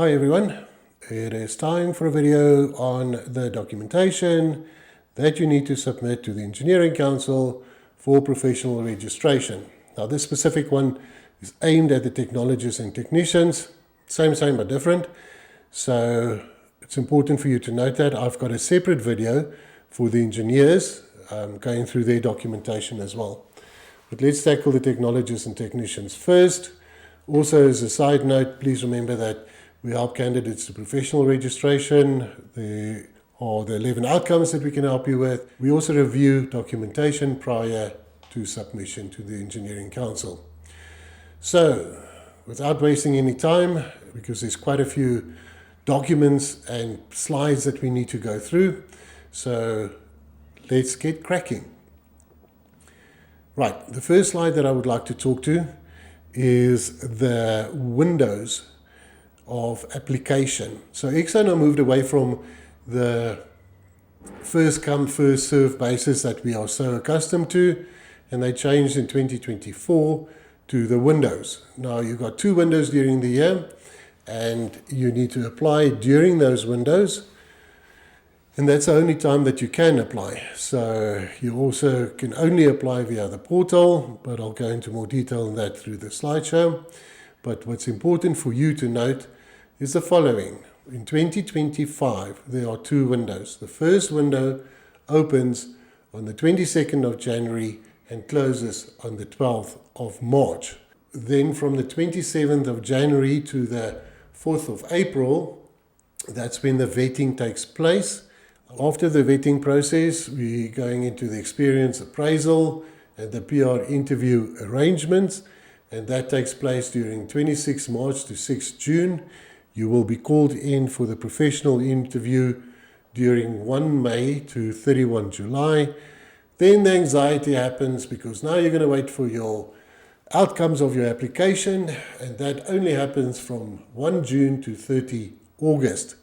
Hi everyone, it is time for a video on the documentation that you need to submit to the Engineering Council for professional registration. Now this specific one is aimed at the technologists and technicians, same but different. So it's important for you to note that I've got a separate video for the engineers going through their documentation as well. But let's tackle the technologists and technicians first. Also, as a side note, please remember that we help candidates to professional registration. There are the 11 outcomes that we can help you with. We also review documentation prior to submission to the Engineering Council. So, without wasting any time, because there's quite a few documents and slides that we need to go through, so let's get cracking. Right, the first slide that I would like to talk to is the windows of application. So ECSA now moved away from the first come first serve basis that we are so accustomed to, and they changed in 2024 to the windows. Now you've got 2 windows during the year and you need to apply during those windows, and that's the only time that you can apply. So you also can only apply via the portal, but I'll go into more detail on that through the slideshow. But what's important for you to note is the following. In 2025, there are 2 windows. The first window opens on the 22nd of January and closes on the 12th of March. Then from the 27th of January to the 4th of April, that's when the vetting takes place. After the vetting process, we're going into the experience appraisal and the PR interview arrangements, and that takes place during 26 March to 6 June. You will be called in for the professional interview during 1 May to 31 July. Then the anxiety happens because now you're going to wait for your outcomes of your application, and that only happens from 1 June to 30 August.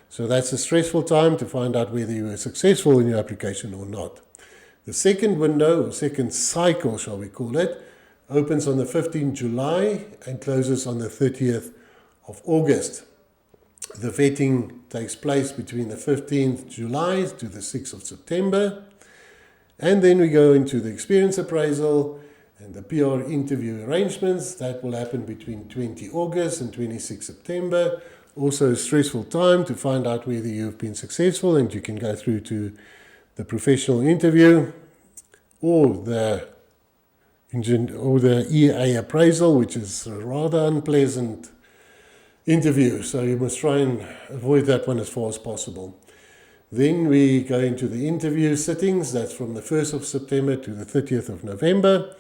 So that's a stressful time to find out whether you were successful in your application or not. The second window, or second cycle shall we call it, opens on the 15th July and closes on the 30th of August. The vetting takes place between the 15th July to the 6th of September. And then we go into the experience appraisal and the PR interview arrangements. That will happen between 20 August and 26 September. Also a stressful time to find out whether you've been successful, and you can go through to the professional interview or the EA appraisal, which is a rather unpleasant interview. So you must try and avoid that one as far as possible. Then we go into the interview sittings. That's from the 1st of September to the 30th of November.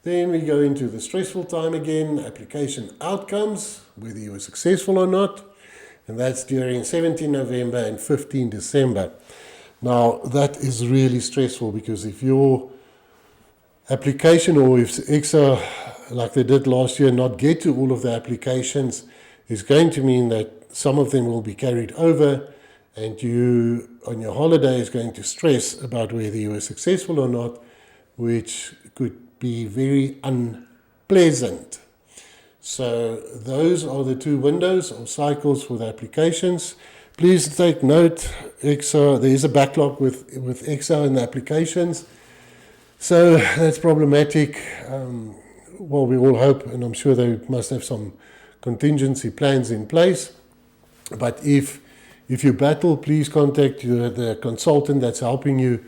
Then we go into the stressful time again, application outcomes, whether you were successful or not. And that's during 17 November and 15 December. Now, that is really stressful because if your application, or if ECSA, like they did last year, not get to all of the applications, is going to mean that some of them will be carried over, and you, on your holiday, is going to stress about whether you were successful or not, which could be very unpleasant. So those are the 2 windows or cycles for the applications. Please take note, ECSA, there is a backlog with ECSA in the applications. So that's problematic. Well, we all hope, and I'm sure they must have some contingency plans in place. But if you battle, please contact the consultant that's helping you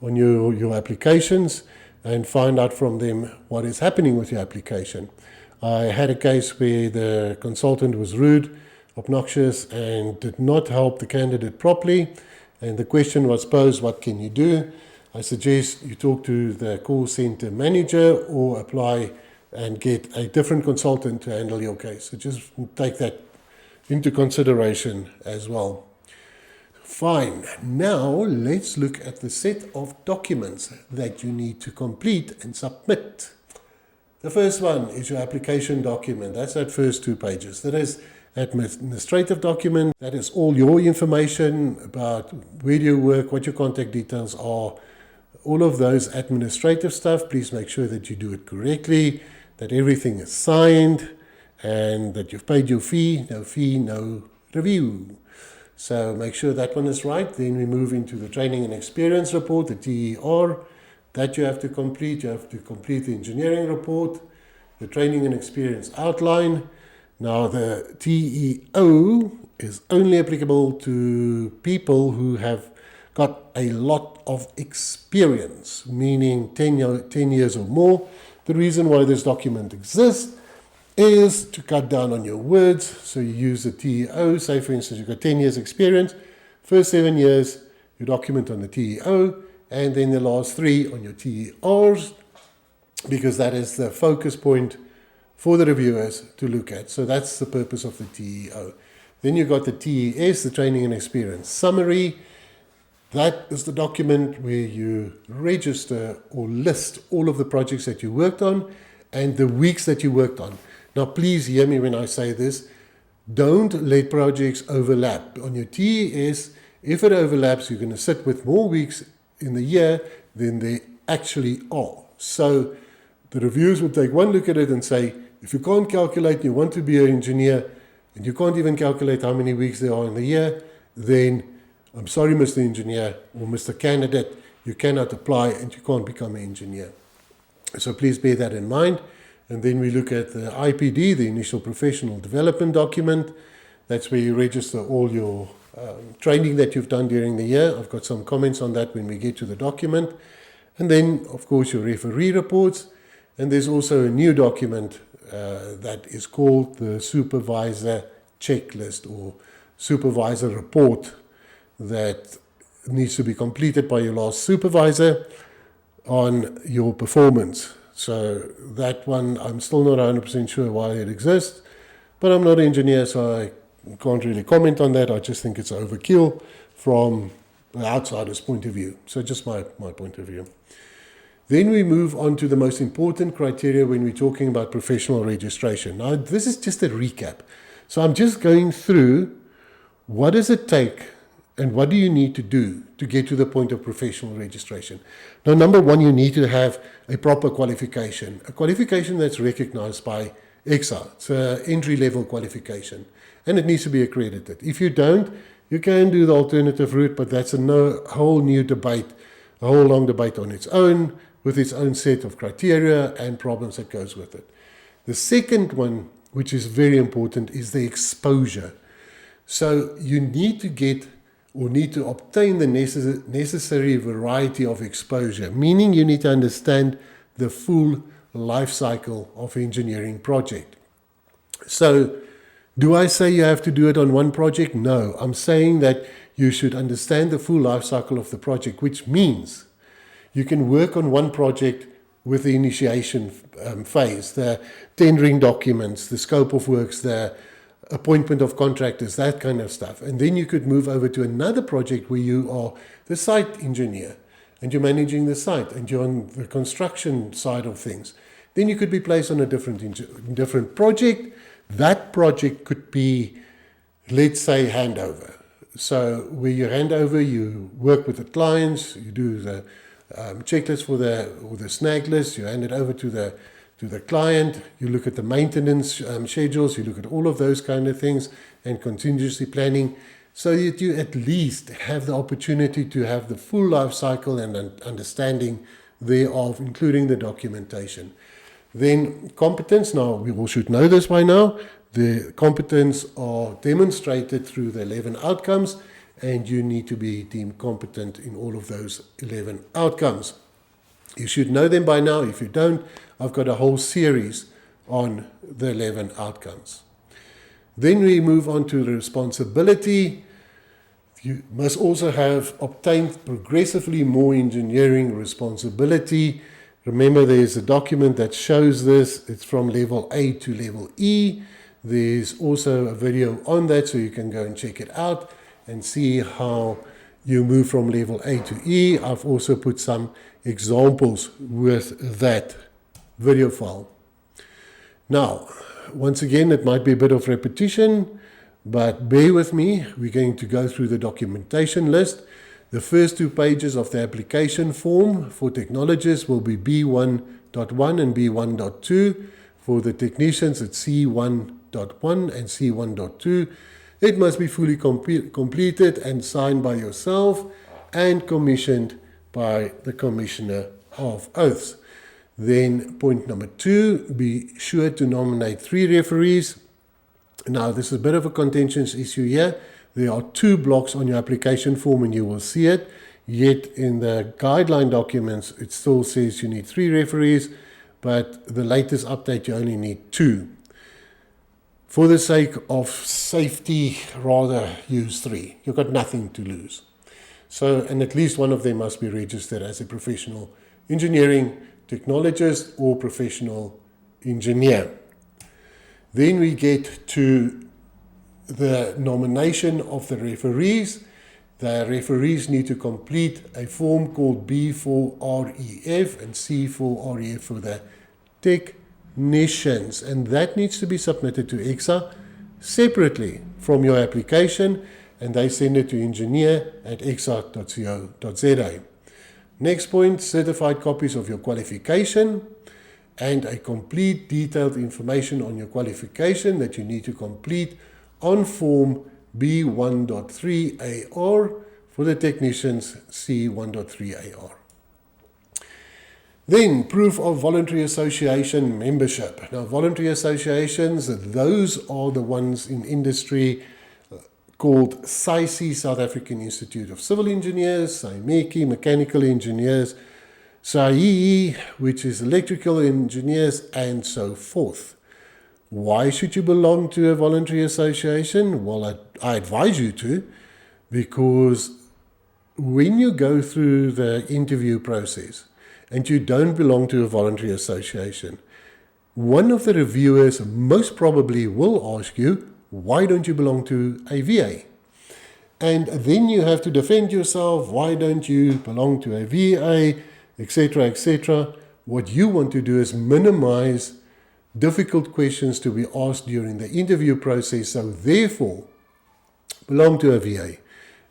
on your applications and find out from them what is happening with your application. I had a case where the consultant was rude, obnoxious, and did not help the candidate properly. And the question was posed, what can you do? I suggest you talk to the call center manager or apply and get a different consultant to handle your case. So just take that into consideration as well. Fine. Now let's look at the set of documents that you need to complete and submit. The first one is your application document. That's that first 2 pages. That is administrative document. That is all your information about where do you work, what your contact details are, all of those administrative stuff. Please make sure that you do it correctly, that everything is signed, and that you've paid your fee, no review. So make sure that one is right. Then we move into the training and experience report, the TER, that you have to complete. You have to complete the engineering report, the training and experience outline. Now the TEO is only applicable to people who have got a lot of experience, meaning 10 years or more. The reason why this document exists is to cut down on your words. So you use the TEO. Say, for instance, you've got 10 years experience. First 7 years, you document on the TEO, and then the last 3 on your TERs, because that is the focus point for the reviewers to look at. So that's the purpose of the TEO. Then you've got the TES, the training and experience summary. That is the document where you register or list all of the projects that you worked on and the weeks that you worked on. Now, please hear me when I say this. Don't let projects overlap. On your TES, if it overlaps, you're going to sit with more weeks in the year than they actually are. So the reviewers will take one look at it and say, if you can't calculate, you want to be an engineer, and you can't even calculate how many weeks there are in the year, then I'm sorry, Mr. Engineer or Mr. Candidate, you cannot apply and you can't become an engineer. So please bear that in mind. And then we look at the IPD, the Initial Professional Development Document. That's where you register all your training that you've done during the year. I've got some comments on that when we get to the document. And then, of course, your referee reports. And there's also a new document that is called the Supervisor Checklist or Supervisor Report that needs to be completed by your last supervisor on your performance. So that one, I'm still not 100% sure why it exists, but I'm not an engineer, so I can't really comment on that. I just think it's overkill from the outsider's point of view. So just my point of view. Then we move on to the most important criteria when we're talking about professional registration. Now, this is just a recap. So I'm just going through what does it take and what do you need to do to get to the point of professional registration. Now, number one, you need to have a proper qualification, a qualification that's recognized by ECSA. It's an entry-level qualification, and it needs to be accredited. If you don't, you can do the alternative route, but that's a whole new debate, a whole long debate on its own, with its own set of criteria and problems that goes with it. The second one, which is very important, is the exposure. So you need to get or need to obtain the necessary variety of exposure, meaning you need to understand the full life cycle of an engineering project. So do I say you have to do it on one project? No, I'm saying that you should understand the full life cycle of the project, which means you can work on one project with the initiation phase, the tendering documents, the scope of works, the appointment of contractors, that kind of stuff. And then you could move over to another project where you are the site engineer and you're managing the site and you're on the construction side of things. Then you could be placed on a different project. That project could be, let's say, handover. So where you hand over, you work with the clients, you do the checklist or the snag list, you hand it over to the client, you look at the maintenance schedules, you look at all of those kind of things and contingency planning, so that you at least have the opportunity to have the full life cycle and understanding thereof, including the documentation. Then competence, now we all should know this by now, the competence are demonstrated through the 11 outcomes, and you need to be deemed competent in all of those 11 outcomes. You should know them by now. If you don't, I've got a whole series on the 11 outcomes. Then we move on to the responsibility. You must also have obtained progressively more engineering responsibility. Remember, there's a document that shows this. It's from level A to level E. There's also a video on that, so you can go and check it out and see how you move from level A to E. I've also put some examples with that video file. Now, once again, it might be a bit of repetition, but bear with me. We're going to go through the documentation list. The first 2 pages of the application form for Technologists will be B1.1 and B1.2. For the technicians, it's C1.1 and C1.2. It must be fully completed and signed by yourself and commissioned by the Commissioner of Oaths. Then point number 2, be sure to nominate 3 referees. Now, this is a bit of a contentious issue here. There are 2 blocks on your application form and you will see it. Yet in the guideline documents, it still says you need 3 referees, but the latest update, you only need 2. For the sake of safety, rather use 3. You've got nothing to lose. So, and at least one of them must be registered as a professional engineering technologist or professional engineer. Then we get to the nomination of the referees. The referees need to complete a form called B for REF and C for REF for the technicians, and that needs to be submitted to ECSA separately from your application, and they send it to engineer@exa.co.za. Next point, certified copies of your qualification and a complete detailed information on your qualification that you need to complete on form B1.3AR for the technicians C1.3AR. Then, proof of voluntary association membership. Now, voluntary associations, those are the ones in industry called SAICI, South African Institute of Civil Engineers, SAIMECI, Mechanical Engineers, SAIE, which is Electrical Engineers, and so forth. Why should you belong to a voluntary association? Well, I advise you to, because when you go through the interview process and you don't belong to a voluntary association, one of the reviewers most probably will ask you, why don't you belong to a VA? And then you have to defend yourself, why don't you belong to a VA, etc., etc. What you want to do is minimize difficult questions to be asked during the interview process, so therefore, belong to a VA.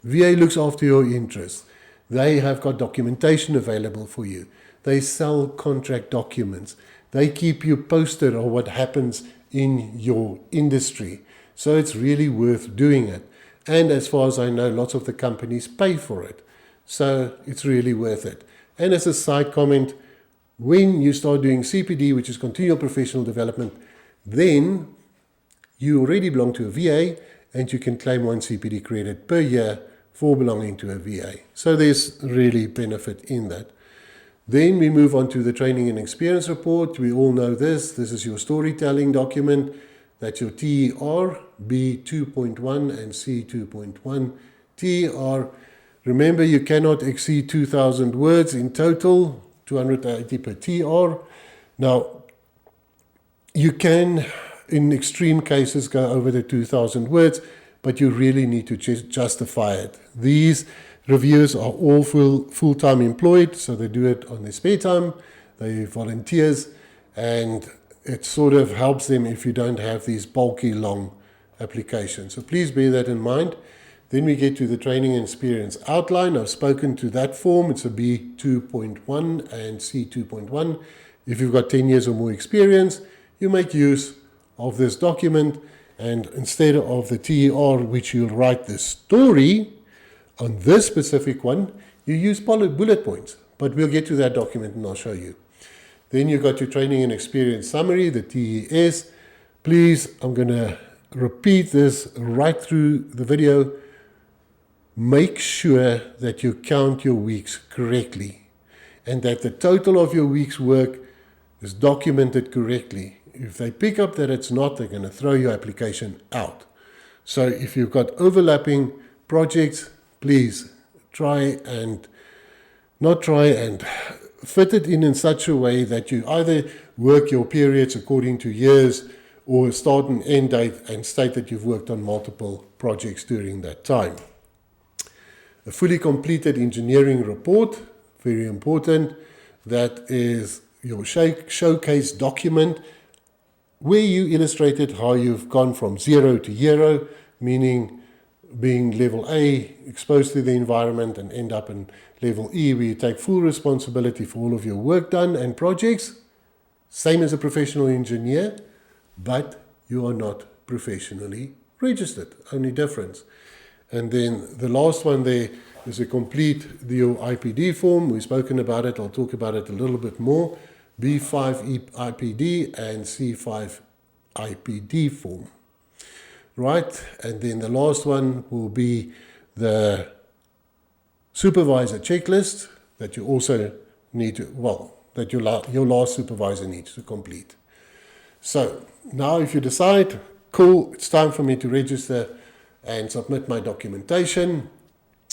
VA looks after your interests. They have got documentation available for you. They sell contract documents. They keep you posted on what happens in your industry. So it's really worth doing it. And as far as I know, lots of the companies pay for it. So it's really worth it. And as a side comment, when you start doing CPD, which is continual professional development, then you already belong to a VA and you can claim 1 CPD credit per year for belonging to a VA. So there's really benefit in that. Then we move on to the training and experience report. We all know this. This is your storytelling document. That's your TER, B2.1 and C2.1. TER, remember you cannot exceed 2,000 words in total, 280 per TR. Now, you can, in extreme cases, go over the 2,000 words, but you really need to justify it. These reviewers are all full-time employed, so they do it on their spare time. They're volunteers, and it sort of helps them if you don't have these bulky, long applications. So please bear that in mind. Then we get to the training and experience outline. I've spoken to that form. It's a B2.1 and C2.1. If you've got 10 years or more experience, you make use of this document, and instead of the TER, which you'll write the story on this specific one, you use bullet points. But we'll get to that document and I'll show you. Then you've got your training and experience summary, the TES. Please, I'm going to repeat this right through the video. Make sure that you count your weeks correctly and that the total of your week's work is documented correctly. If they pick up that it's not, they're going to throw your application out. So if you've got overlapping projects, please not try and fit it in such a way that you either work your periods according to years or start and end date and state that you've worked on multiple projects during that time. A fully completed engineering report, very important. That is your showcase document where you illustrated how you've gone from 0 to hero, meaning being level A, exposed to the environment, and end up in level E, where you take full responsibility for all of your work done and projects same as a professional engineer, but you are not professionally registered. Only difference. And then the last one there is a complete your IPD form. We've spoken about it. I'll talk about it a little bit more. B5 IPD and C5 IPD form. Right? And then the last one will be the Supervisor Checklist that you also need to, well, that your last supervisor needs to complete. So now if you decide, cool, it's time for me to register and submit my documentation.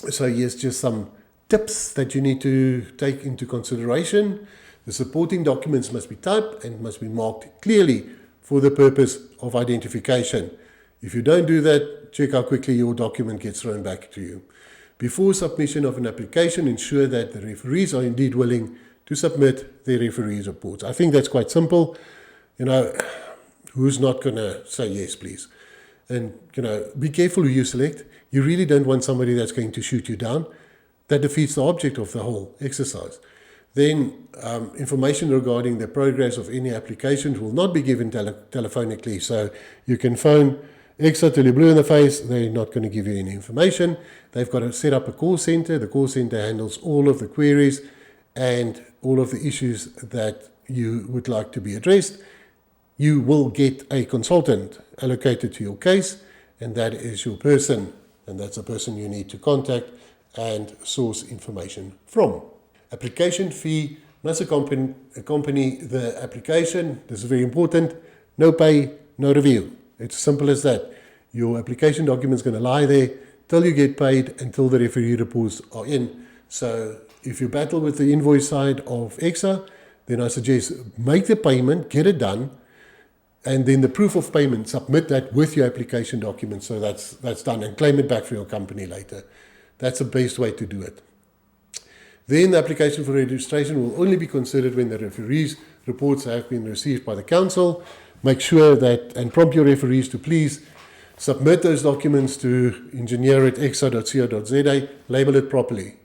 So here's just some tips that you need to take into consideration. The supporting documents must be typed and must be marked clearly for the purpose of identification. If you don't do that, check how quickly your document gets thrown back to you. Before submission of an application, ensure that the referees are indeed willing to submit their referees reports. I think that's quite simple. You know, who's not going to say yes, please? And, you know, be careful who you select. You really don't want somebody that's going to shoot you down. That defeats the object of the whole exercise. Then, information regarding the progress of any applications will not be given telephonically. So you can phone ECSA till you're blue in the face. They're not going to give you any information. They've got to set up a call center. The call center handles all of the queries and all of the issues that you would like to be addressed. You will get a consultant allocated to your case, and that is your person, and that's a person you need to contact and source information from. Application fee must accompany the application. This is very important. No pay, no review. It's as simple as that. Your application document is going to lie there till you get paid, until the referee reports are in. So if you battle with the invoice side of ECSA, then I suggest make the payment, get it done, and then the proof of payment, submit that with your application document. So that's done, and claim it back for your company later. That's the best way to do it. Then the application for registration will only be considered when the referees' reports have been received by the council. Make sure that, and prompt your referees to please submit those documents to engineer@exa.co.za, label it properly.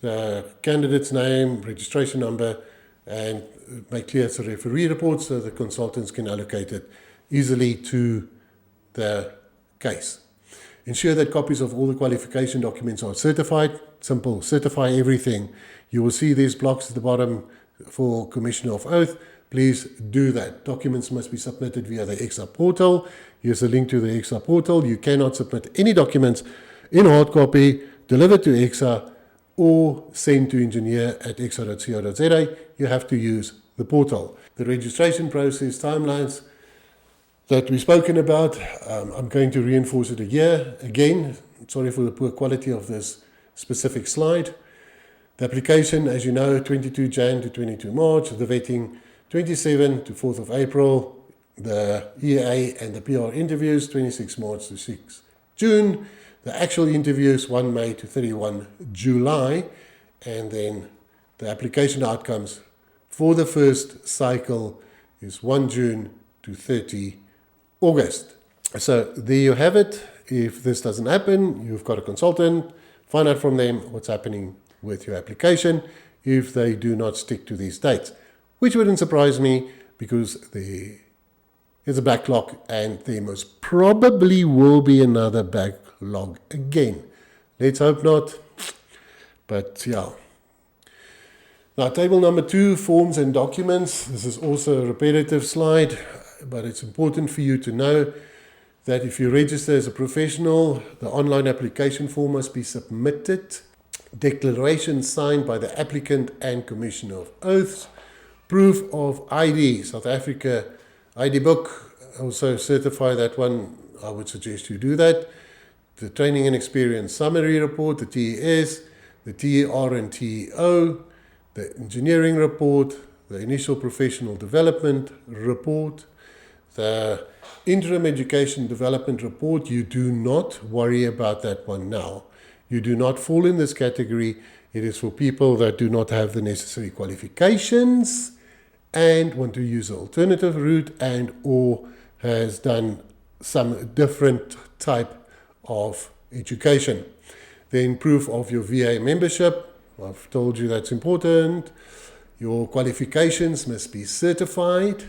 The candidate's name, registration number, and make clear it's a referee report so the consultants can allocate it easily to the case. Ensure that copies of all the qualification documents are certified. Simple, certify everything. You will see these blocks at the bottom for Commissioner of Oath. Please do that. Documents must be submitted via the ECSA portal. Here's a link to the ECSA portal. You cannot submit any documents in hard copy, delivered to ECSA, or send to engineer@exa.co.za. You have to use the portal. The registration process timelines that we've spoken about, I'm going to reinforce it again. Sorry for the poor quality of this specific slide. The application, as you know, 22 Jan to 22 March. The vetting, 27 to 4th of April. The EA and the PR interviews, 26 March to 6 June. The actual interviews, 1 May to 31 July. And then the application outcomes for the first cycle is 1 June to 30 August. So there you have it. If this doesn't happen, you've got a consultant. Find out from them what's happening with your application if they do not stick to these dates, which wouldn't surprise me because there is a backlog and there most probably will be another backlog again. Let's hope not, but yeah. Now, table number 2, forms and documents. This is also a repetitive slide, but it's important for you to know that if you register as a professional, the online application form must be submitted. Declaration signed by the applicant and Commissioner of Oaths. Proof of ID, South Africa ID book, also certify that one. I would suggest you do that. The training and experience summary report, the TES, the TER and TEO, the engineering report, the initial professional development report, the interim education development report. You do not worry about that one now. You do not fall in this category. It is for people that do not have the necessary qualifications and want to use an alternative route and or has done some different type of education. Then proof of your VA membership. I've told you that's important. Your qualifications must be certified,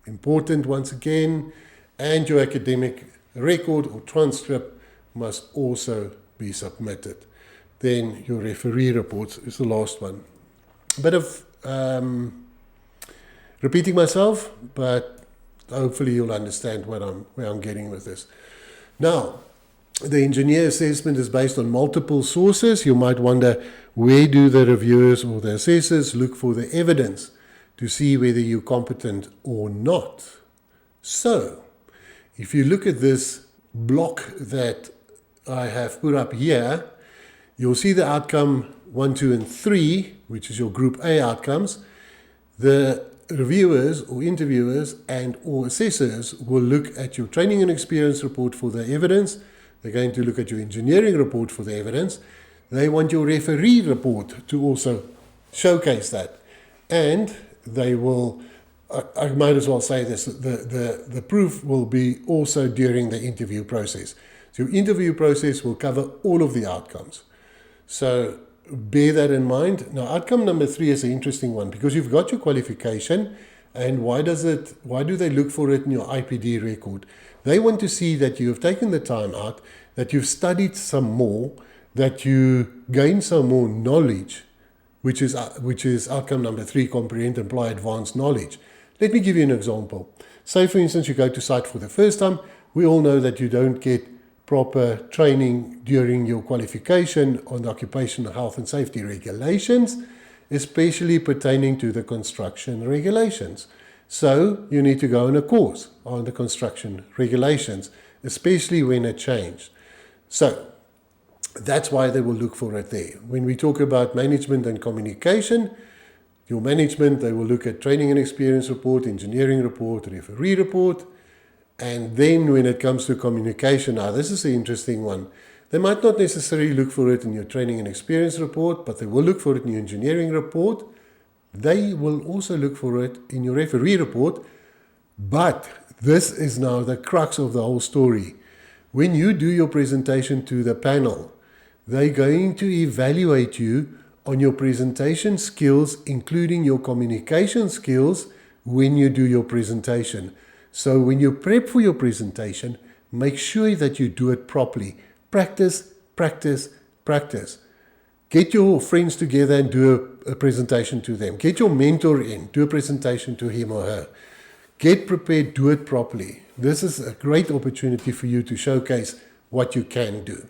important once again, and your academic record or transcript must also be submitted. Then your referee reports is the last one. A bit of repeating myself, but hopefully you'll understand where I'm getting with this. Now, the engineer assessment is based on multiple sources. You might wonder, where do the reviewers or the assessors look for the evidence to see whether you're competent or not? So, if you look at this block that I have put up here, you'll see the outcome 1, 2, and 3, which is your Group A outcomes. The reviewers or interviewers and or assessors will look at your training and experience report for the evidence. They're going to look at your engineering report for the evidence. They want your referee report to also showcase that. And they will, I might as well say this, the proof will be also during the interview process. So your interview process will cover all of the outcomes. So bear that in mind. Now, outcome number 3 is an interesting one because you've got your qualification, and why do they look for it in your IPD record? They want to see that you have taken the time out, that you've studied some more, that you gain some more knowledge, which is outcome number 3, comprehend and apply advanced knowledge. Let me give you an example. Say, for instance, you go to site for the first time. We all know that you don't get proper training during your qualification on the occupational health and safety regulations, especially pertaining to the construction regulations. So you need to go on a course on the construction regulations, especially when it changed. So that's why they will look for it there. When we talk about management and communication, your management, they will look at training and experience report, engineering report, referee report. And then when it comes to communication, now this is an interesting one. They might not necessarily look for it in your training and experience report, but they will look for it in your engineering report. They will also look for it in your referee report. But this is now the crux of the whole story. When you do your presentation to the panel, they're going to evaluate you on your presentation skills, including your communication skills, when you do your presentation. So when you prep for your presentation, make sure that you do it properly. Practice, practice, practice. Get your friends together and do a presentation to them. Get your mentor in, do a presentation to him or her. Get prepared, do it properly. This is a great opportunity for you to showcase what you can do.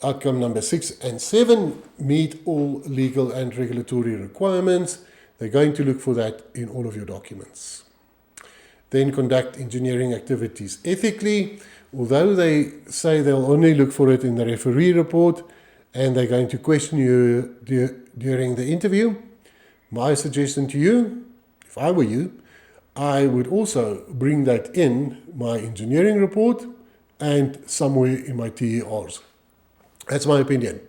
Outcome number 6 and 7 meet all legal and regulatory requirements. They're going to look for that in all of your documents. Then conduct engineering activities ethically. Although they say they'll only look for it in the referee report and they're going to question you during the interview, my suggestion to you, if I were you, I would also bring that in my engineering report and somewhere in my TERs. That's my opinion.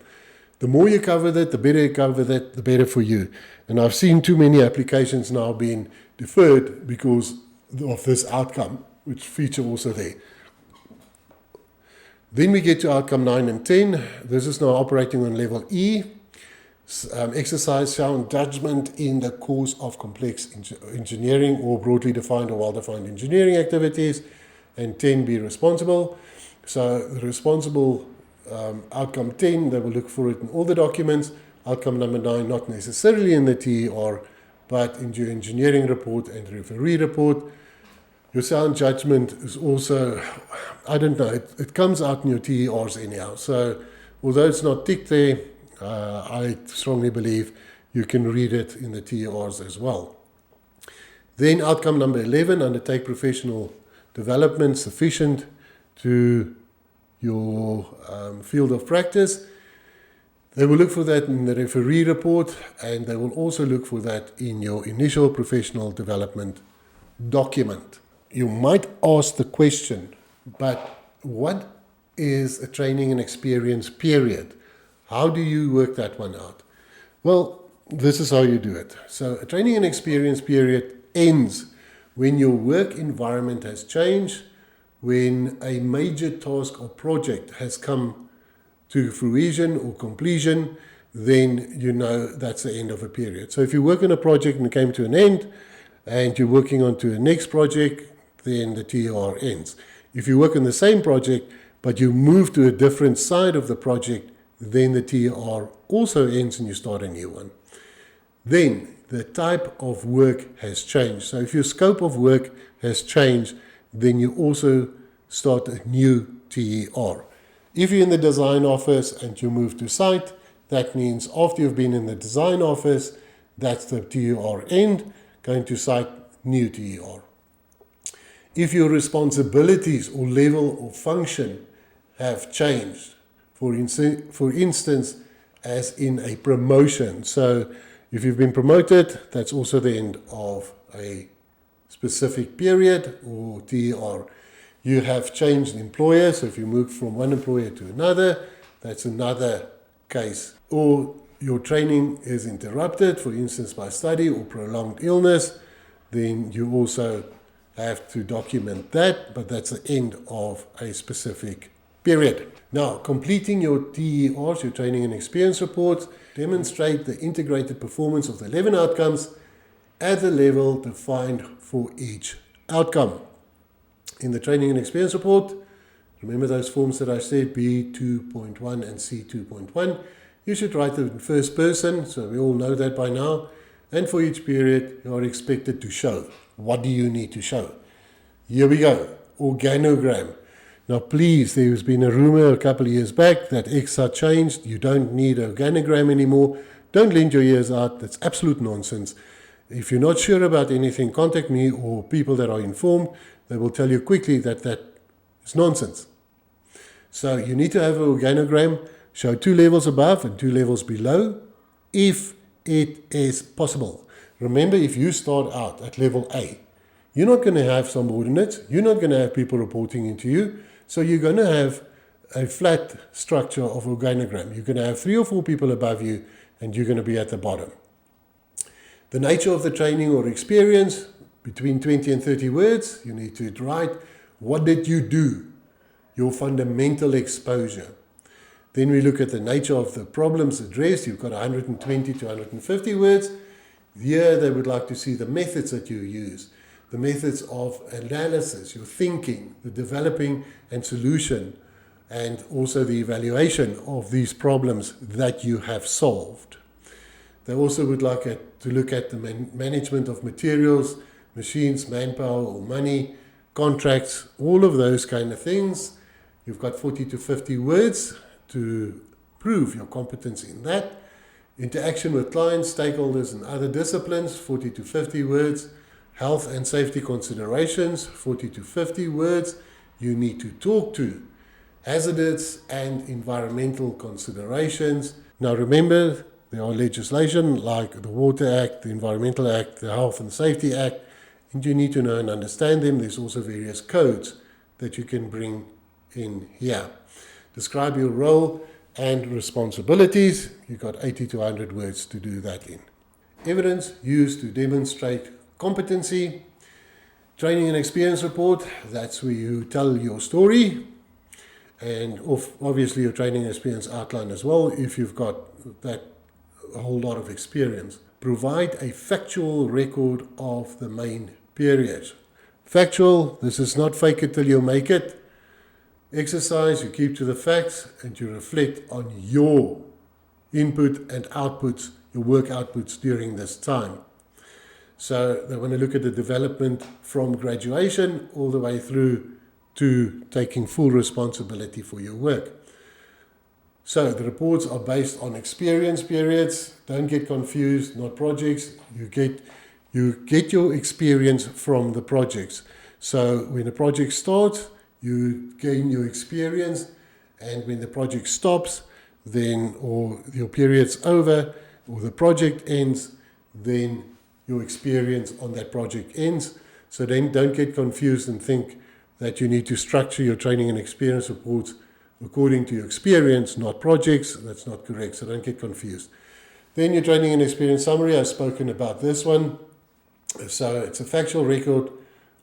The more you cover that, the better you cover that, the better for you. And I've seen too many applications now being deferred because of this outcome, which feature also there. Then we get to outcome 9 and 10. This is now operating on level E. Exercise sound judgment in the course of complex engineering or broadly defined or well-defined engineering activities. And 10, be responsible. So the responsible outcome 10, they will look for it in all the documents. Outcome number 9, not necessarily in the TER, but in your engineering report and referee report. Your sound judgment is also, I don't know, it comes out in your TERs anyhow. So although it's not ticked there, I strongly believe you can read it in the TERs as well. Then outcome number 11, undertake professional development sufficient to your field of practice. They will look for that in the referee report, and they will also look for that in your initial professional development document. You might ask the question, but what is a training and experience period? How do you work that one out? Well, this is how you do it. So a training and experience period ends when your work environment has changed, when a major task or project has come to fruition or completion. then you know that's the end of a period. So if you work on a project and it came to an end, and you're working on to a next project, then the TER ends. If you work on the same project, but you move to a different side of the project, then the TER also ends and you start a new one. Then the type of work has changed. So if your scope of work has changed, then you also start a new TER. If you're in the design office and you move to site, that means after you've been in the design office, that's the TER end. Going to site, new TER. If your responsibilities or level or function have changed, for instance, as in a promotion. So if you've been promoted, that's also the end of a specific period or TER. You have changed employer, so if you move from one employer to another, that's another case. Or your training is interrupted, for instance, by study or prolonged illness, then you also have to document that, but that's the end of a specific period. Now, completing your TERs, your training and experience reports, demonstrate the integrated performance of the 11 outcomes at the level defined for each outcome. In the training and experience report, remember those forms that I said, B2.1 and C2.1, you should write it in first person, so we all know that by now. And for each period, you are expected to show. What do you need to show? Here we go, organogram. Now please, there's been a rumor a couple of years back that ECSA changed. You don't need an organogram anymore. Don't lend your ears out. That's absolute nonsense. If you're not sure about anything, contact me or people that are informed. They will tell you quickly that that is nonsense. So you need to have an organogram, show 2 levels above and 2 levels below, if it is possible. Remember, if you start out at level A, you're not going to have subordinates, you're not going to have people reporting into you, so you're going to have a flat structure of organogram. You're going to have 3 or 4 people above you, and you're going to be at the bottom. The nature of the training or experience, between 20 and 30 words, you need to write, what did you do? Your fundamental exposure. Then we look at the nature of the problems addressed. You've got 120 to 150 words. Here they would like to see the methods that you use, the methods of analysis, your thinking, the developing and solution, and also the evaluation of these problems that you have solved. They also would like to look at the management of materials, machines, manpower or money, contracts, all of those kind of things. You've got 40 to 50 words to prove your competence in that. Interaction with clients, stakeholders and other disciplines, 40 to 50 words. Health and safety considerations, 40 to 50 words. You need to talk to hazards and environmental considerations. Now remember, there are legislation like the Water Act, the Environmental Act, the Health and Safety Act, and you need to know and understand them. There's also various codes that you can bring in here. Describe your role and responsibilities. You've got 80 to 100 words to do that in. Evidence used to demonstrate competency. Training and experience report, that's where you tell your story. And obviously your training and experience outline as well, if you've got that a whole lot of experience. Provide a factual record of the main period. Factual, this is not fake it till you make it. Exercise, you keep to the facts and you reflect on your input and outputs, your work outputs during this time. So they want to look at the development from graduation all the way through to taking full responsibility for your work. So the reports are based on experience periods. Don't get confused, not projects. You get your experience from the projects. So when a project starts, you gain your experience, and when the project stops, then or your period's over, or the project ends, then your experience on that project ends. So then don't get confused and think that you need to structure your training and experience reports according to your experience, not projects. That's not correct, so don't get confused. Then your training and experience summary, I've spoken about this one. So it's a factual record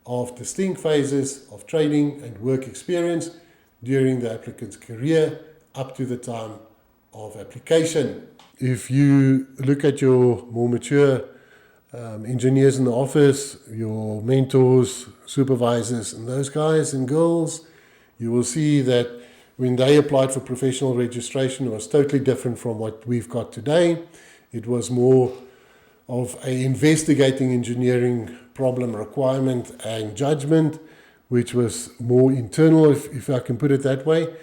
of distinct phases of training and work experience during the applicant's career up to the time of application. If you look at your more mature engineers in the office, your mentors, supervisors, and those guys and girls, you will see that when they applied for professional registration, it was totally different from what we've got today. It was more of an investigating engineering problem requirement and judgment, which was more internal, if I can put it that way.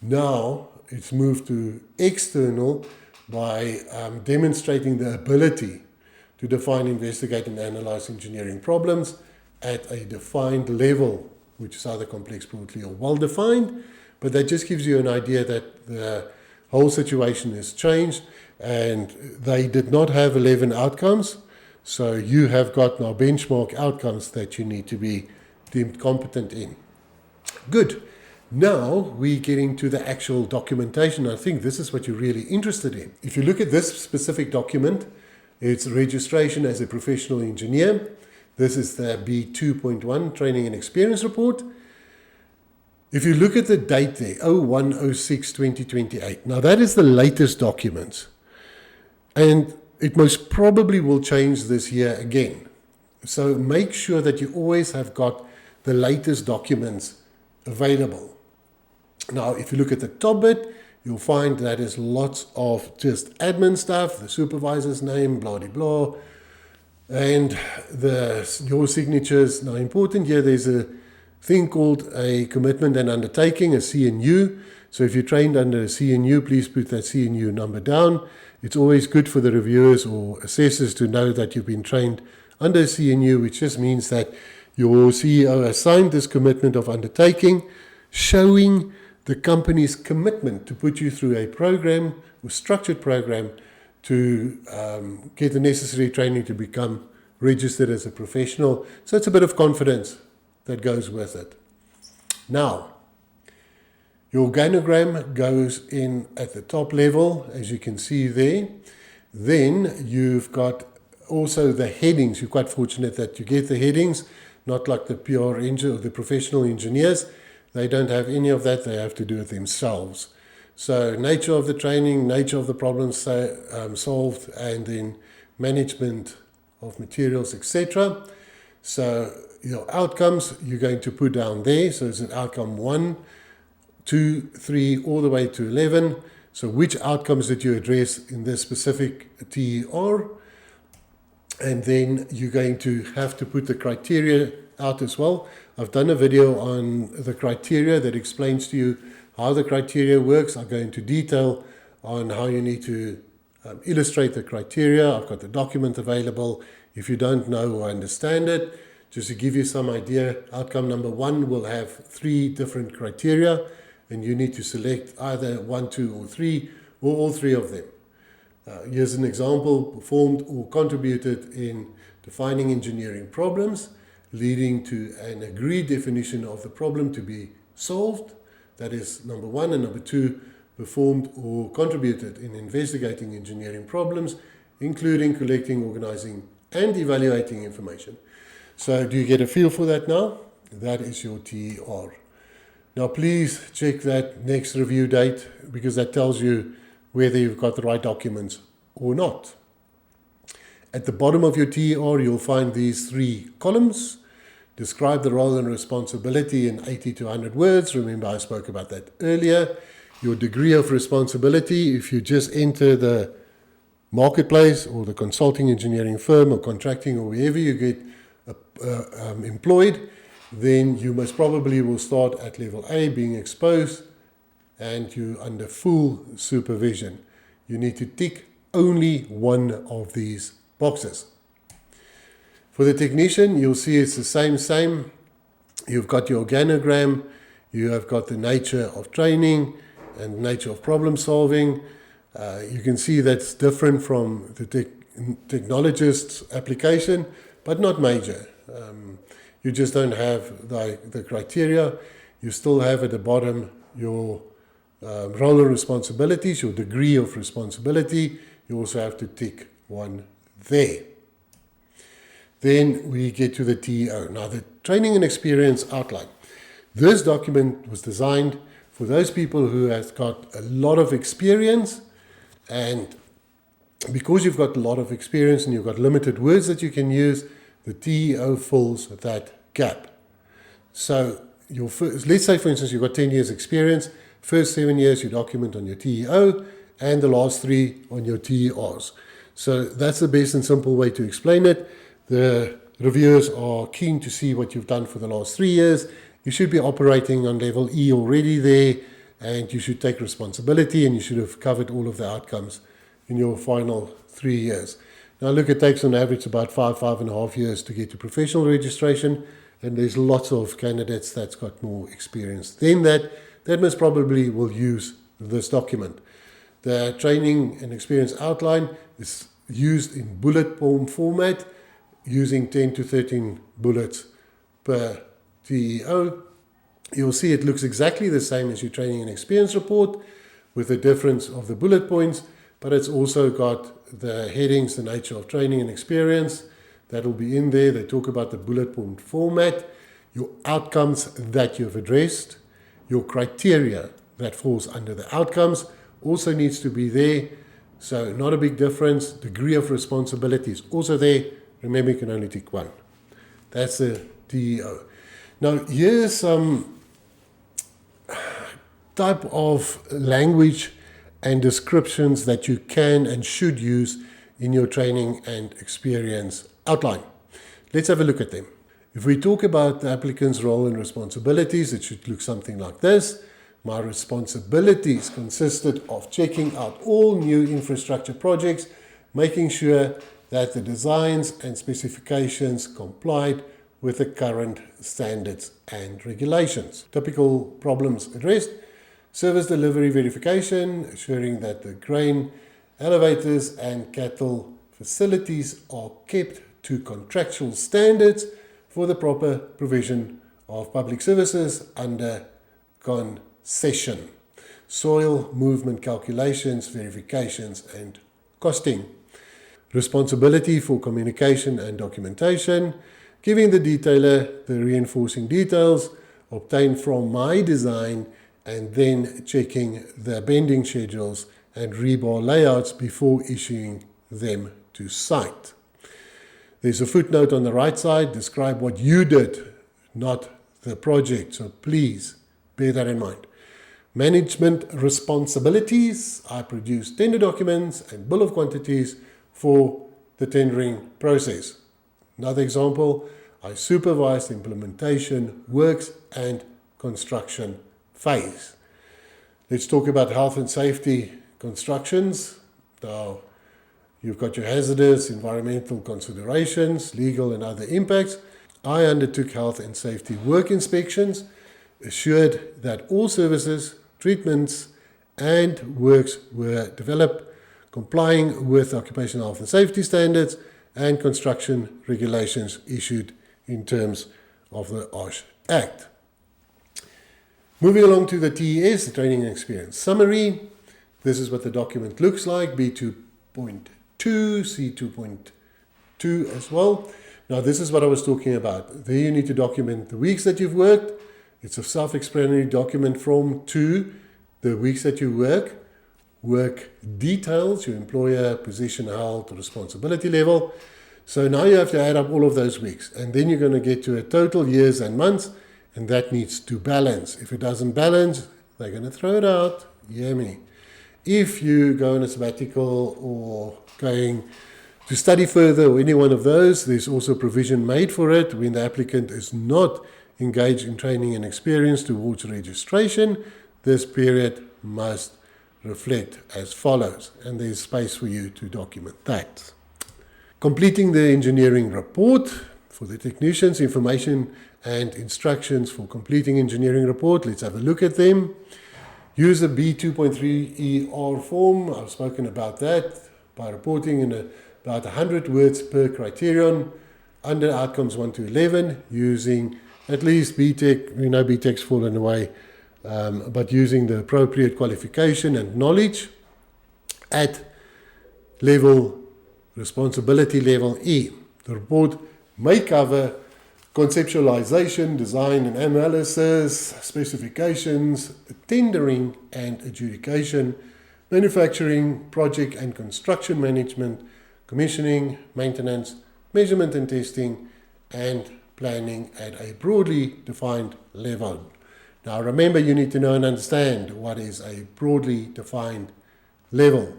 Now it's moved to external by demonstrating the ability to define, investigate, and analyze engineering problems at a defined level, which is either complex, broadly, or well-defined. But that just gives you an idea that the whole situation has changed, and they did not have 11 outcomes. So you have got now benchmark outcomes that you need to be deemed competent in. Good. Now we're getting to the actual documentation. I think this is what you're really interested in. If you look at this specific document, it's registration as a professional engineer. This is the B2.1 Training and Experience Report. If you look at the date there, 01/06/2028, now that is the latest document. And it most probably will change this year again. So make sure that you always have got the latest documents available. Now, if you look at the top bit, you'll find that is lots of just admin stuff, the supervisor's name, blah, blah, blah, and your signatures. Now, important here, there's a thing called a commitment and undertaking, a CNU. So if you're trained under a CNU, please put that CNU number down. It's always good for the reviewers or assessors to know that you've been trained under a CNU, which just means that your CEO has signed this commitment of undertaking, showing the company's commitment to put you through a program, a structured program, to get the necessary training to become registered as a professional. So it's a bit of confidence that goes with it. Now, your organogram goes in at the top level, as you can see there. Then you've got also the headings. You're quite fortunate that you get the headings, not like the PR engineer or the professional engineers. They don't have any of that. They have to do it themselves. So nature of the training, nature of the problems solved, and then management of materials, etc. So your outcomes you're going to put down there. So it's an outcome 1, 2, 3, all the way to 11. So which outcomes did you address in this specific TER? And then you're going to have to put the criteria out as well. I've done a video on the criteria that explains to you how the criteria works. I'll go into detail on how you need to illustrate the criteria. I've got the document available. If you don't know or understand it, just to give you some idea, outcome number 1 will have 3 different criteria, and you need to select either 1, 2, or 3, or all 3 of them. Here's an example: performed or contributed in defining engineering problems, leading to an agreed definition of the problem to be solved. That is number 1. And number 2, performed or contributed in investigating engineering problems, including collecting, organizing, and evaluating information. So do you get a feel for that now? That is your TER. Now please check that next review date, because that tells you whether you've got the right documents or not. At the bottom of your TER, you'll find these 3 columns. Describe the role and responsibility in 80 to 100 words. Remember, I spoke about that earlier. Your degree of responsibility, if you just enter the marketplace or the consulting engineering firm or contracting or wherever you get employed, then you most probably will start at level A, being exposed, and you're under full supervision. You need to tick only one of these boxes. For the technician, you'll see it's the same. You've got your organogram, you have got the nature of training and nature of problem solving. You can see that's different from the Technologist application, but not major. You just don't have the criteria. You still have at the bottom your role and responsibilities, your degree of responsibility. You also have to tick one there. Then we get to the TEO. Now, the training and experience outline. This document was designed for those people who have got a lot of experience And because you've got a lot of experience and you've got limited words that you can use, the TEO fills that gap. So let's say, for instance, you've got 10 years experience. First 7 years you document on your TEO and the last 3 on your TERs. So that's the best and simple way to explain it. The reviewers are keen to see what you've done for the last 3 years. You should be operating on level E already there, and you should take responsibility, and you should have covered all of the outcomes in your final 3 years. Now look, it takes on average about 5.5 years to get to professional registration, and there's lots of candidates that's got more experience than that most probably will use this document. The training and experience outline is used in bullet form format, using 10 to 13 bullets per TEO. You'll see it looks exactly the same as your training and experience report, with the difference of the bullet points, but it's also got the headings, the nature of training and experience. That'll be in there. They talk about the bullet point format, your outcomes that you've addressed, your criteria that falls under the outcomes also needs to be there. So not a big difference. Degree of responsibility is also there. Remember, you can only tick one. That's the TEO. Now, here's some type of language and descriptions that you can and should use in your training and experience outline. Let's have a look at them. If we talk about the applicant's role and responsibilities, it should look something like this. My responsibilities consisted of checking out all new infrastructure projects, making sure that the designs and specifications complied with the current standards and regulations. Typical problems addressed: service delivery verification, assuring that the grain, elevators and cattle facilities are kept to contractual standards for the proper provision of public services under concession. Soil movement calculations, verifications and costing. Responsibility for communication and documentation, giving the detailer the reinforcing details obtained from my design, and then checking the bending schedules and rebar layouts before issuing them to site. There's a footnote on the right side. Describe what you did, not the project. So please bear that in mind. Management responsibilities. I produce tender documents and bill of quantities for the tendering process. Another example, I supervise the implementation, works and construction phase. Let's talk about health and safety constructions. Now, you've got your hazardous, environmental considerations, legal and other impacts. I undertook health and safety work inspections, assured that all services, treatments and works were developed complying with occupational health and safety standards and construction regulations issued in terms of the OSH Act. Moving along to the TES, the Training and Experience Summary. This is what the document looks like, B2.2, C2.2 as well. Now this is what I was talking about. There you need to document the weeks that you've worked. It's a self-explanatory document from to the weeks that you work details, your employer, position held, responsibility level. So now you have to add up all of those weeks, and then you're going to get to a total years and months, and that needs to balance. If it doesn't balance, they're going to throw it out. Hear me. If you go on a sabbatical or going to study further or any one of those, there's also provision made for it when the applicant is not engaged in training and experience towards registration. This period must reflect as follows, and there's space for you to document that. Completing the engineering report for the technicians, information and instructions for completing engineering report. Let's have a look at them. Use a B2.3 ER form. I've spoken about that by reporting in about 100 words per criterion under outcomes 1 to 11, using at least BTEC. We know BTEC's fallen away, but using the appropriate qualification and knowledge at level, responsibility level E. The report may cover conceptualization, design and analysis, specifications, tendering and adjudication, manufacturing, project and construction management, commissioning, maintenance, measurement and testing, and planning at a broadly defined level. Now remember, you need to know and understand what is a broadly defined level.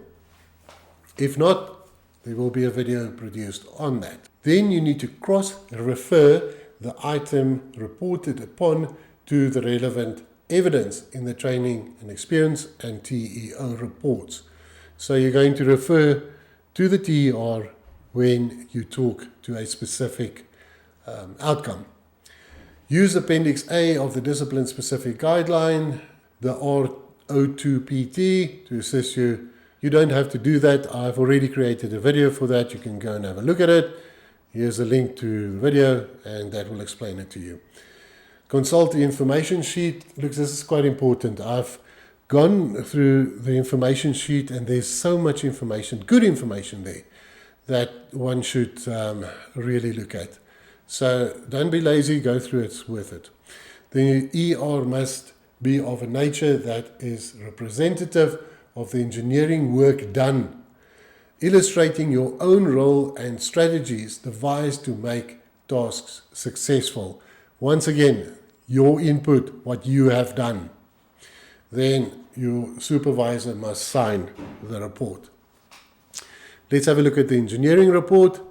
If not, there will be a video produced on that. Then you need to cross-refer the item reported upon to the relevant evidence in the training and experience and TEO reports. So you're going to refer to the TER when you talk to a specific outcome. Use Appendix A of the discipline-specific guideline, the R02PT, to assist you. You don't have to do that. I've already created a video for that. You can go and have a look at it. Here's a link to the video, and that will explain it to you. Consult the information sheet. Look, this is quite important. I've gone through the information sheet, and there's so much information, good information there, that one should really look at. So don't be lazy, go through it, it's worth it. The ER must be of a nature that is representative of the engineering work done, illustrating your own role and strategies devised to make tasks successful. Once again, your input, what you have done. Then your supervisor must sign the report. Let's have a look at the engineering report.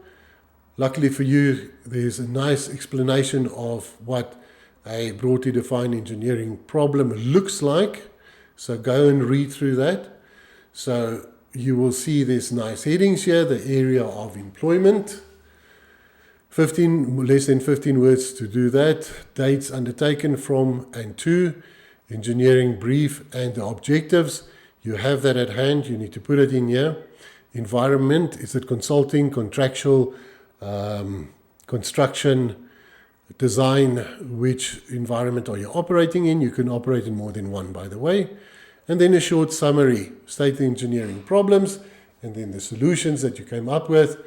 Luckily for you, there's a nice explanation of what a broadly defined engineering problem looks like. So go and read through that. So you will see there's nice headings here, the area of employment. Less than 15 words to do that. Dates undertaken from and to, engineering brief and the objectives. You have that at hand, you need to put it in here. Environment, is it consulting, contractual, construction, design, which environment are you operating in? You can operate in more than one, by the way. And then a short summary, state the engineering problems, and then the solutions that you came up with.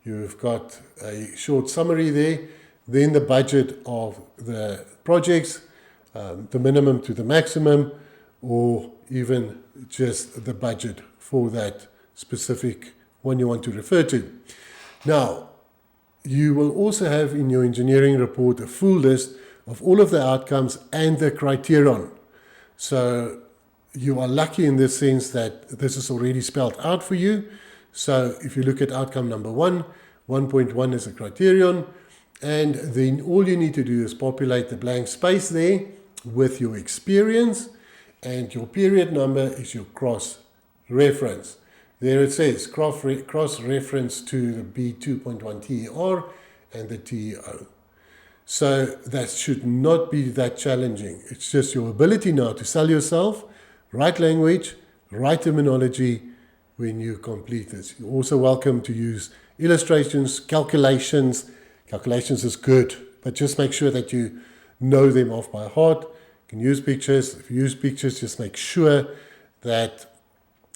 You've got a short summary there. Then the budget of the projects, the minimum to the maximum, or even just the budget for that specific one you want to refer to. Now, you will also have in your engineering report a full list of all of the outcomes and the criterion. So you are lucky in this sense that this is already spelled out for you. So if you look at outcome number 1.1 is a criterion, and then all you need to do is populate the blank space there with your experience, and your period number is your cross-reference. There it says cross-reference to the B2.1 TER and the TEO. So that should not be that challenging. It's just your ability now to sell yourself, right language, right terminology when you complete this. You're also welcome to use illustrations, calculations. Calculations is good, but just make sure that you know them off by heart. You can use pictures. If you use pictures, just make sure that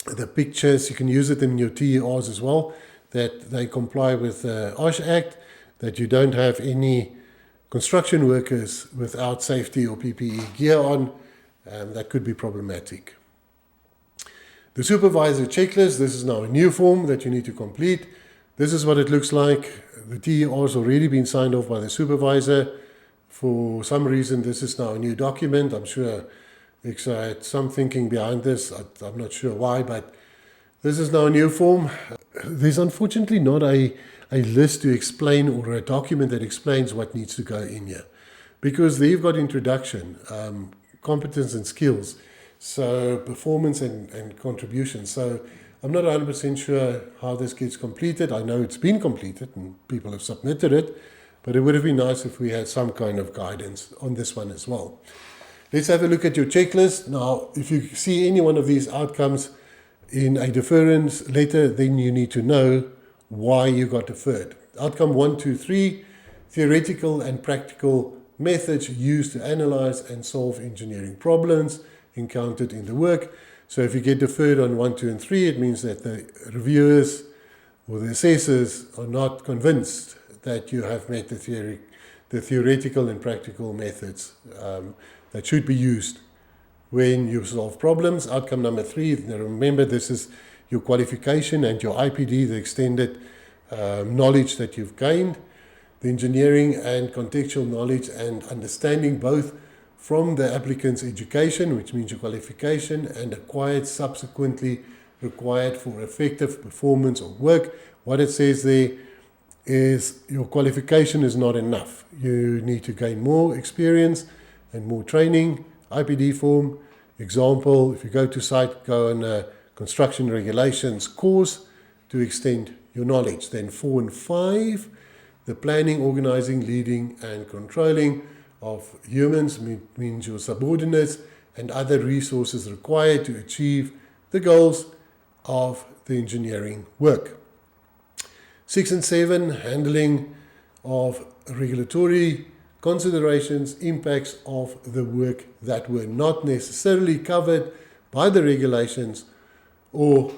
the pictures, you can use it in your TERs as well, that they comply with the OSH Act, that you don't have any construction workers without safety or PPE gear on. That could be problematic. The Supervisor Checklist, this is now a new form that you need to complete. This is what it looks like. The TER has already been signed off by the supervisor. For some reason, this is now a new document. I'm sure ECSA had some thinking behind this. I'm not sure why, but this is now a new form. There's unfortunately not a list to explain or a document that explains what needs to go in here, because they've got introduction, competence and skills, so performance and contribution. So I'm not 100% sure how this gets completed. I know it's been completed and people have submitted it, but it would have been nice if we had some kind of guidance on this one as well. Let's have a look at your checklist. Now, if you see any one of these outcomes in a deference letter, then you need to know why you got deferred. Outcome 1, 2, 3, theoretical and practical methods used to analyze and solve engineering problems encountered in the work. So if you get deferred on 1, 2, and 3, it means that the reviewers or the assessors are not convinced that you have met the theoretical and practical methods that should be used when you solve problems. Outcome number 3, now remember this is your qualification and your IPD, the extended knowledge that you've gained, the engineering and contextual knowledge and understanding both from the applicant's education, which means your qualification, and acquired subsequently required for effective performance of work. What it says there is your qualification is not enough. You need to gain more experience and more training. IPD form, example, if you go to site, go on a construction regulations course to extend your knowledge. Then 4 and 5, the planning, organizing, leading and controlling of humans, means your subordinates and other resources required to achieve the goals of the engineering work. 6 and 7, handling of regulatory considerations, impacts of the work that were not necessarily covered by the regulations, or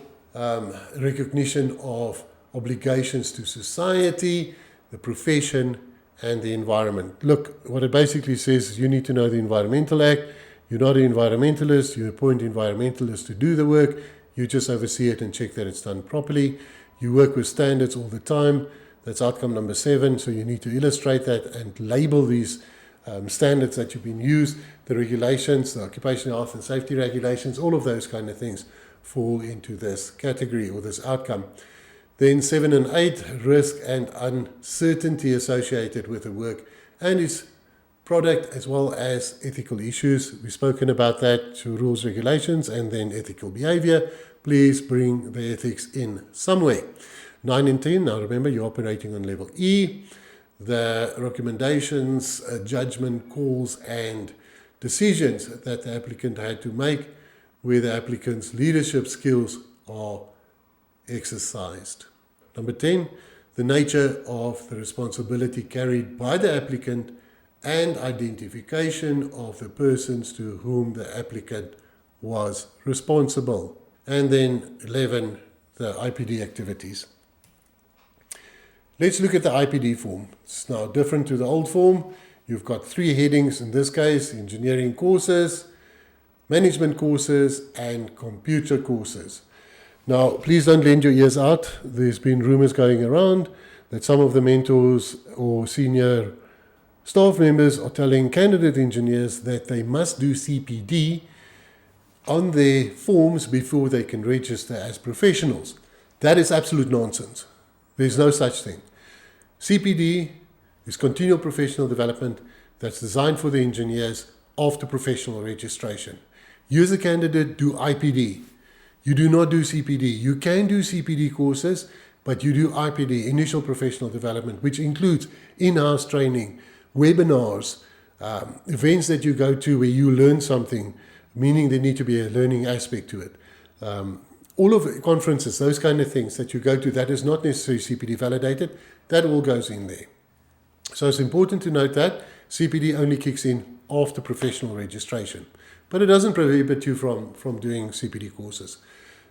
recognition of obligations to society, the profession, and the environment. Look, what it basically says is you need to know the Environmental Act. You're not an environmentalist. You appoint environmentalists to do the work. You just oversee it and check that it's done properly. You work with standards all the time. That's outcome number 7. So you need to illustrate that and label these standards that you've been used, the regulations, the occupational health and safety regulations, all of those kind of things fall into this category or this outcome. Then 7 and 8, risk and uncertainty associated with the work and its product, as well as ethical issues. We've spoken about that, to rules, regulations, and then ethical behavior. Please bring the ethics in some way. 9 and 10, now remember you're operating on level E. The recommendations, judgment calls, and decisions that the applicant had to make, where the applicant's leadership skills are exercised. Number 10, the nature of the responsibility carried by the applicant and identification of the persons to whom the applicant was responsible. And then 11, the IPD activities. Let's look at the IPD form. It's now different to the old form. You've got 3 headings in this case: engineering courses, management courses, and computer courses. Now, please don't lend your ears out. There's been rumors going around that some of the mentors or senior staff members are telling candidate engineers that they must do CPD on their forms before they can register as professionals. That is absolute nonsense. There's no such thing. CPD is continual professional development that's designed for the engineers after professional registration. You as a candidate do IPD. You do not do CPD. You can do CPD courses, but you do IPD, initial professional development, which includes in-house training, webinars, events that you go to where you learn something, meaning there need to be a learning aspect to it. All of the conferences, those kind of things that you go to, that is not necessarily CPD validated, that all goes in there. So it's important to note that CPD only kicks in after professional registration, but it doesn't prohibit you from doing CPD courses.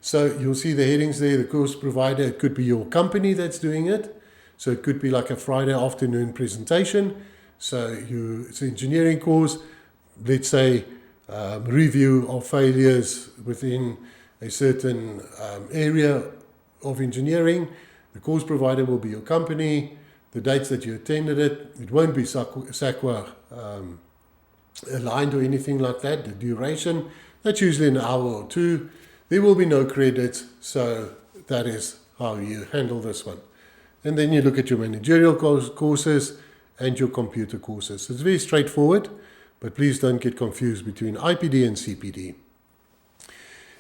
So you'll see the headings there, the course provider. It could be your company that's doing it. So it could be like a Friday afternoon presentation. So it's an engineering course, let's say review of failures within a certain area of engineering. The course provider will be your company, the dates that you attended it. It won't be SACWA aligned or anything like that. The duration, that's usually an hour or 2. There will be no credits, so that is how you handle this one. And then you look at your managerial courses and your computer courses. It's very straightforward, but please don't get confused between IPD and CPD.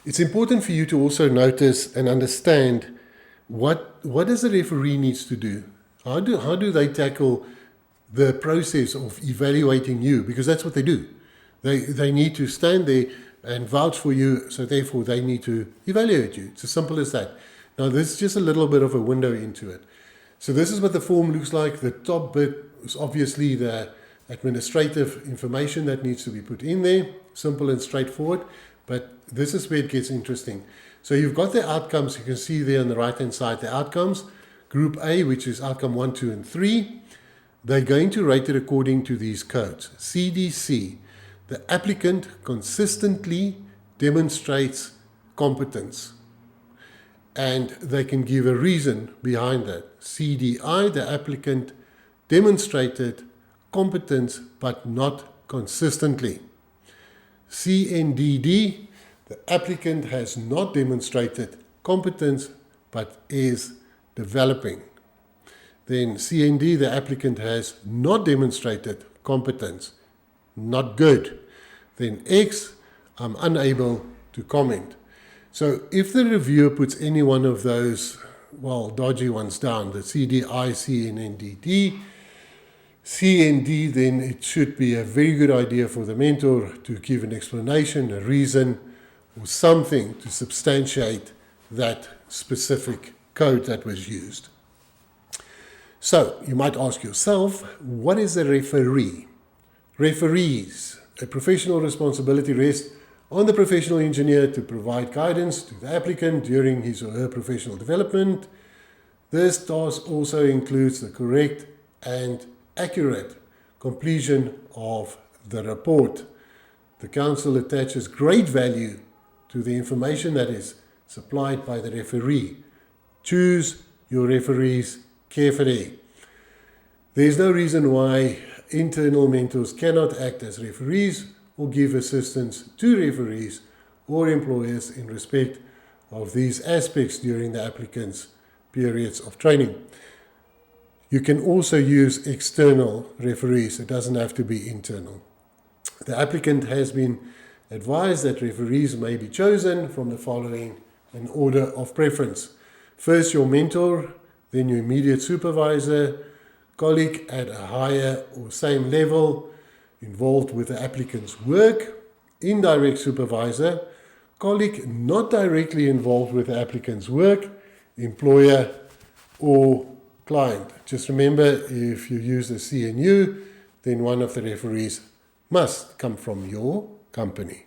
It's important for you to also notice and understand what does the referee needs to do. How do they tackle the process of evaluating you? Because that's what they do. They need to stand there and vouch for you, so therefore they need to evaluate you. It's as simple as that. Now, this is just a little bit of a window into it. So this is what the form looks like. The top bit is obviously the administrative information that needs to be put in there. Simple and straightforward, but this is where it gets interesting. So you've got the outcomes. You can see there on the right-hand side, the outcomes. Group A, which is outcome 1, 2, and 3. They're going to rate it according to these codes. CDC, the applicant consistently demonstrates competence. And they can give a reason behind that. CDI, the applicant demonstrated competence but not consistently. CNDD, the applicant has not demonstrated competence but is developing. Then CND, the applicant has not demonstrated competence, not good. Then X, I'm unable to comment. So if the reviewer puts any one of those, well, dodgy ones down, the CDI, CNDD, CND, then it should be a very good idea for the mentor to give an explanation, a reason, or something to substantiate that specific code that was used. So you might ask yourself, what is a referee? Referees, a professional responsibility rests on the professional engineer to provide guidance to the applicant during his or her professional development. This task also includes the correct and accurate completion of the report. The council attaches great value to the information that is supplied by the referee. Choose your referees carefully. There is no reason why internal mentors cannot act as referees or give assistance to referees or employers in respect of these aspects during the applicant's periods of training. You can also use external referees. It doesn't have to be internal. The applicant has been advised that referees may be chosen from the following in order of preference. First, your mentor, then your immediate supervisor, colleague at a higher or same level involved with the applicant's work, indirect supervisor, colleague not directly involved with the applicant's work, employer or client. Just remember, if you use the CNU, then one of the referees must come from your company.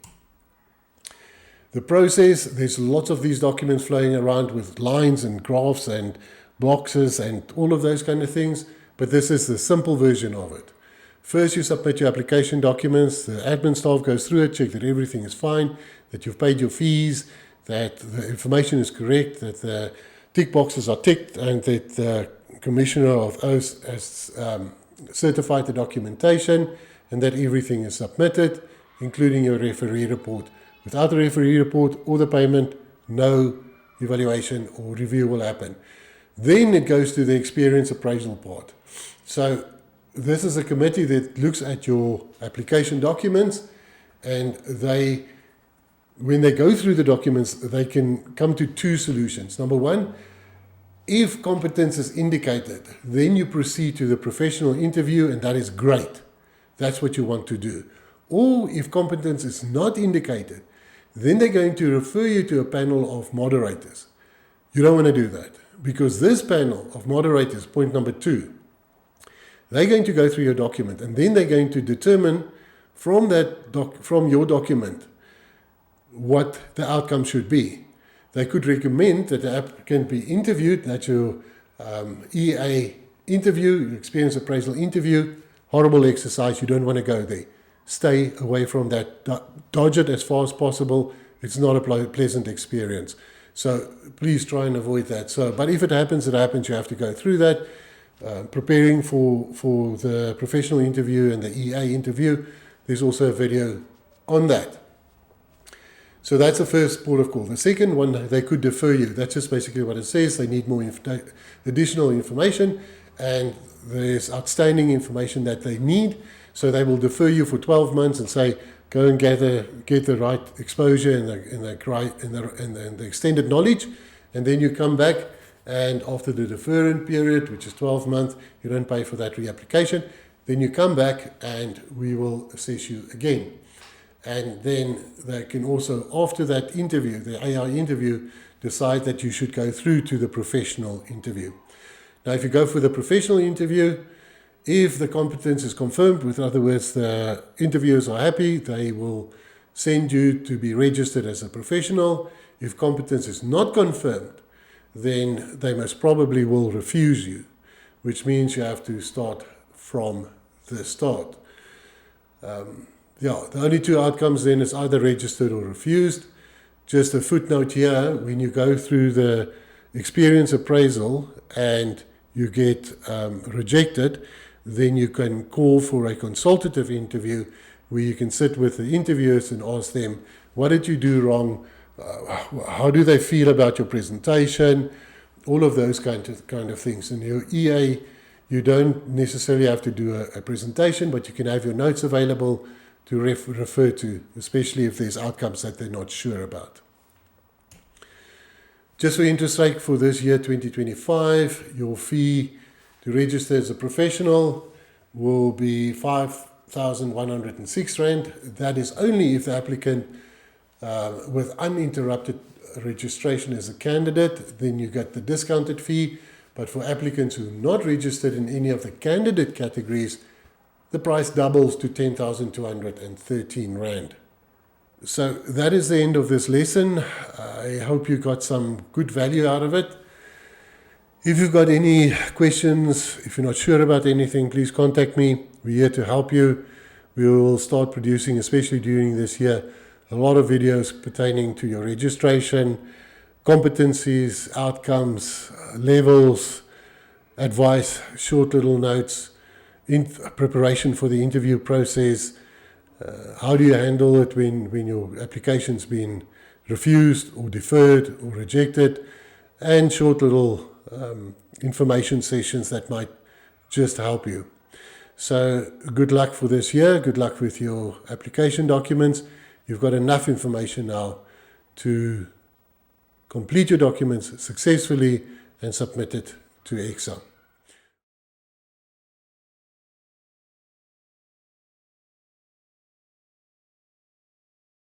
The process, there's lots of these documents flowing around with lines and graphs and boxes and all of those kind of things, but this is the simple version of it. First, you submit your application documents, the admin staff goes through it, check that everything is fine, that you've paid your fees, that the information is correct, that the tick boxes are ticked, and that the Commissioner of Oaths has certified the documentation, and that everything is submitted, including your referee report. Without the referee report or the payment, no evaluation or review will happen. Then it goes to the experience appraisal part. So this is a committee that looks at your application documents, and when they go through the documents, they can come to two solutions. Number one, if competence is indicated, then you proceed to the professional interview, and that is great. That's what you want to do. Or if competence is not indicated, then they're going to refer you to a panel of moderators. You don't want to do that, because this panel of moderators, point number 2, they're going to go through your document, and then they're going to determine from your document what the outcome should be. They could recommend that the applicant be interviewed, that's your EA interview, your experience appraisal interview. Horrible exercise, you don't want to go there. Stay away from that. Dodge it as far as possible. It's not a pleasant experience. So please try and avoid that. But if it happens, it happens. You have to go through that. Preparing for the professional interview and the EA interview, there's also a video on that. So that's the first port of call. The second one, they could defer you. That's just basically what it says. They need more additional information, and there's outstanding information that they need. So they will defer you for 12 months and say, go and get the right exposure and the extended knowledge, and then you come back, and after the deferment period, which is 12 months, you don't pay for that reapplication. Then you come back and we will assess you again. And then they can also, after that interview, the AI interview, decide that you should go through to the professional interview. Now, if you go for the professional interview, if the competence is confirmed, with other words, the interviewers are happy, they will send you to be registered as a professional. If competence is not confirmed, then they most probably will refuse you, which means you have to start from the start. yeah, the only two outcomes then is either registered or refused. Just a footnote here, when you go through the experience appraisal and you get rejected, then you can call for a consultative interview where you can sit with the interviewers and ask them, what did you do wrong? How do they feel about your presentation? All of those kind of things. In your EA, you don't necessarily have to do a presentation, but you can have your notes available to refer to, especially if there's outcomes that they're not sure about. Just for interest rate for this year, 2025, your fee to register as a professional will be 5,106 Rand. That is only if the applicant with uninterrupted registration as a candidate, then you get the discounted fee. But for applicants who are not registered in any of the candidate categories, the price doubles to 10,213 Rand. So that is the end of this lesson. I hope you got some good value out of it. If you've got any questions, if you're not sure about anything, please contact me. We're here to help you. We will start producing, especially during this year, a lot of videos pertaining to your registration, competencies, outcomes, levels, advice, short little notes, in preparation for the interview process. How do you handle it when your application's been refused or deferred or rejected, and short little information sessions that might just help you. So good luck for this year. Good luck with your application documents. You've got enough information now to complete your documents successfully and submit it to ECSA.